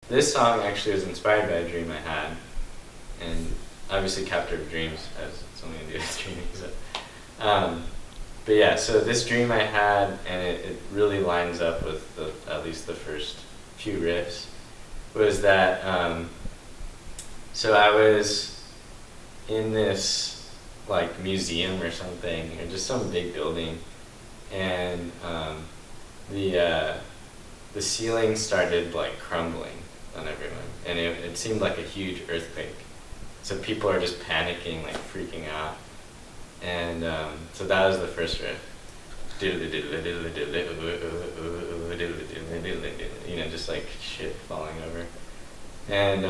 This song actually was inspired by a dream I had, and obviously Captor of Dreams has something to do with dreaming. But yeah, so this dream I had, and it really lines up with at least the first few riffs, was that, so I was in this like museum or something, or just some big building, and the ceiling started like crumbling on everyone, and it seemed like a huge earthquake. So people are just panicking, like freaking out, and so that was the first riff. You know, just like shit falling over, and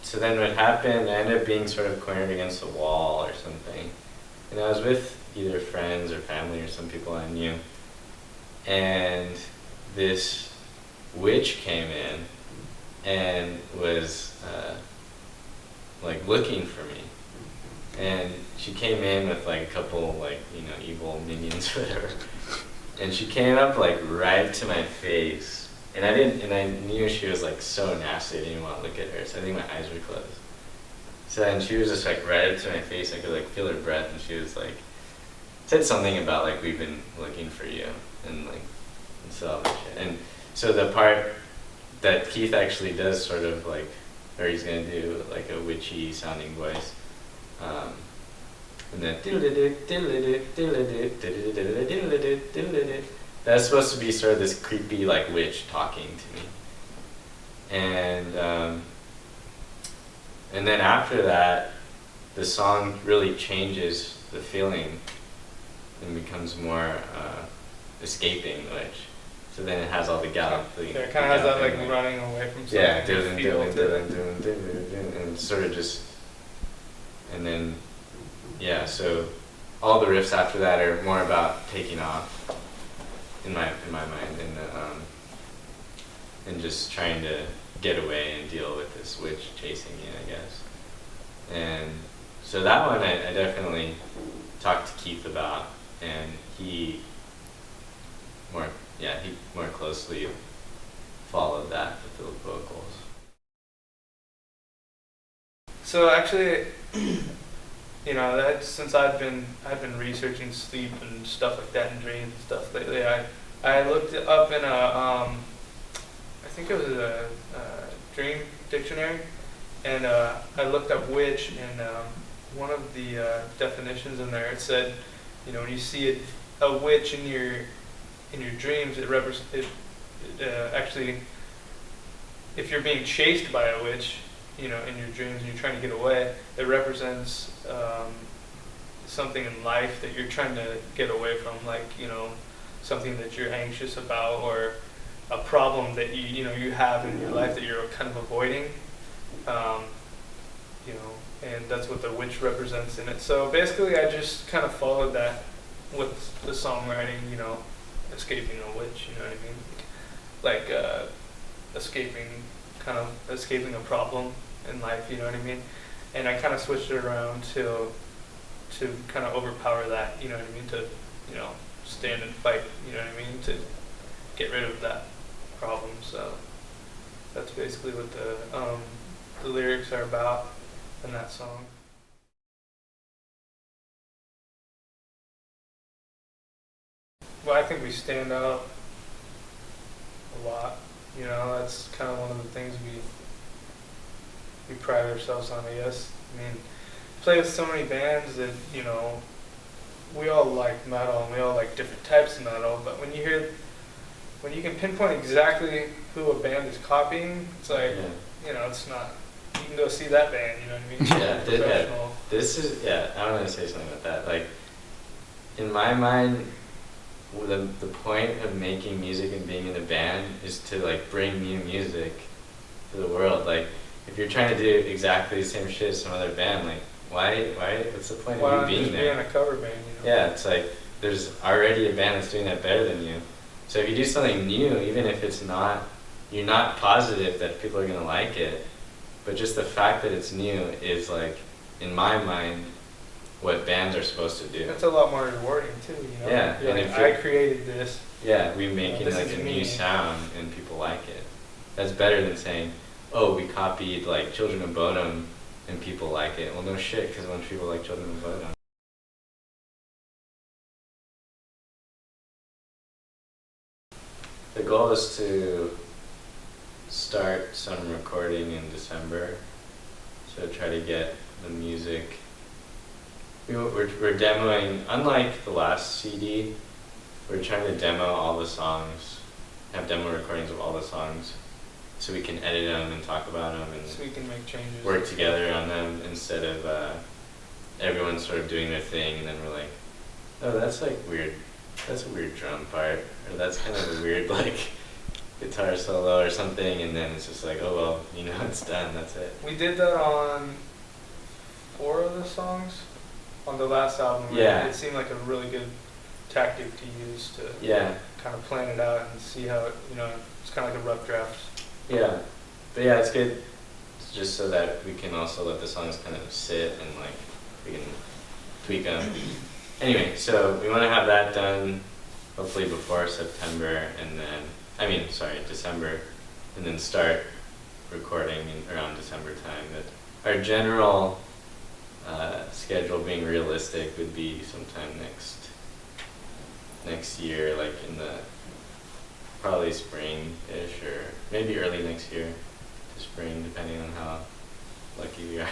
so then what happened, I ended up being sort of cornered against the wall or something, and I was with either friends or family or some people I knew, and this witch came in and was like looking for me, and she came in with like a couple like, you know, evil minions, whatever, and she came up like right to my face, and I knew she was like so nasty, I didn't even want to look at her, so I think my eyes were closed. So then she was just like right up to my face, I could like feel her breath, and she was like, said something about like, we've been looking for you, and like, and so all that shit. And so the part that Keith actually does sort of like, or he's gonna do like a witchy sounding voice, and then that's supposed to be sort of this creepy like witch talking to me, and then after that, the song really changes the feeling and becomes more escaping the witch. So then it has all the galloping. Yeah, it kind of has that like running away from something. Yeah, and sort of just, and then, yeah, so all the riffs after that are more about taking off in my mind, and just trying to get away and deal with this witch chasing me, I guess. And so that one I definitely talked to Keith about, and he more closely followed that with the vocals. So actually, you know, that since I've been researching sleep and stuff like that and dreams and stuff lately, I looked it up in I think it was a dream dictionary, and I looked up witch, and one of the definitions in there, it said, you know, when you see a witch in your dreams, it represents actually, if you're being chased by a witch, you know, in your dreams and you're trying to get away, it represents something in life that you're trying to get away from, like, you know, something that you're anxious about, or a problem that you have in your life that you're kind of avoiding, you know, and that's what the witch represents in it. So basically, I just kind of followed that with the songwriting, you know, escaping a witch, you know what I mean? Like escaping a problem in life, you know what I mean? And I kind of switched it around to kind of overpower that, you know what I mean? To, you know, stand and fight, you know what I mean? To get rid of that problem. So that's basically what the lyrics are about in that song. Well, I think we stand out a lot. You know, that's kind of one of the things we pride ourselves on, I guess. I mean, play with so many bands that, you know, we all like metal and we all like different types of metal, but when you can pinpoint exactly who a band is copying, it's like, you know, it's not, you can go see that band, you know what I mean? I want to say something about that. Like, in my mind, the point of making music and being in a band is to like bring new music to the world. Like, if you're trying to do exactly the same shit as some other band, like, why what's the point of you being there? Being a cover band, you know? Yeah, it's like there's already a band that's doing that better than you. So if you do something new, even if it's not, you're not positive that people are gonna like it, but just the fact that it's new is like, in my mind, what bands are supposed to do. That's a lot more rewarding too, you know? Yeah. And like, I created this, Yeah, we making this like is a me. new sound and people like it. That's better than saying, oh, we copied like Children of Bodom and people like it. Well, no shit, because a bunch of people like Children of Bodom. The goal is to start some recording in December. So try to get the music. We're demoing, unlike the last CD, we're trying to demo all the songs, have demo recordings of all the songs, so we can edit them and talk about them and So we can make changes. work together on them instead of everyone sort of doing their thing and then we're like, oh, that's like weird, that's a weird drum part, or that's kind of a weird like guitar solo or something, and then it's just like, oh well, you know, it's done, that's it. We did that on 4 of the songs on the last album. Yeah. It seemed like a really good tactic to use to Yeah, kind of plan it out and see how it, it's kind of like a rough draft. yeah, but yeah, it's good just so that we can also let the songs kind of sit and like we can tweak them. Anyway, so we want to have that done hopefully before September, and then December, and then start recording around December time. But our general schedule, being realistic, would be sometime next year, like in the probably spring-ish, or maybe early next year to spring, depending on how lucky we are.